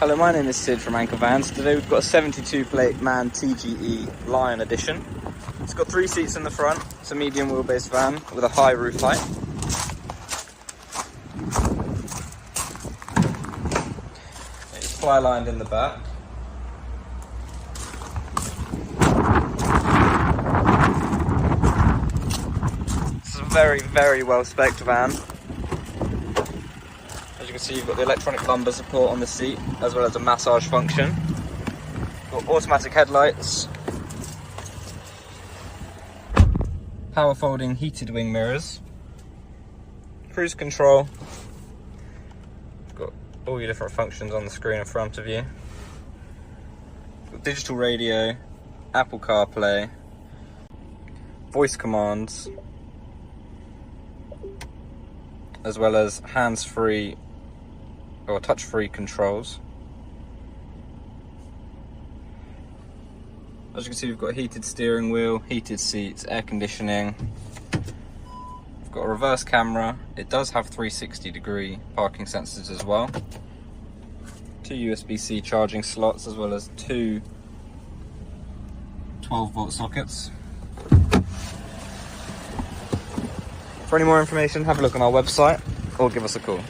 Hello, my name is Sid from Anchor Vans. Today we've got a 72 plate MAN TGE Lion edition. It's got 3 seats in the front. It's a medium wheelbase van with a high roof height. It's fly lined in the back. It's a very well spec'd van. As you can see, you've got the electronic lumbar support on the seat, as well as a massage function. Got automatic headlights, power folding heated wing mirrors, cruise control. Got all your different functions on the screen in front of you. Got digital radio, Apple CarPlay, voice commands, as well as hands-free or touch-free controls. As you can see, we've got a heated steering wheel, heated seats, air conditioning. We've got a reverse camera. It does have 360-degree parking sensors as well. 2 USB-C charging slots, as well as 2 12-volt sockets. For any more information, have a look on our website or give us a call.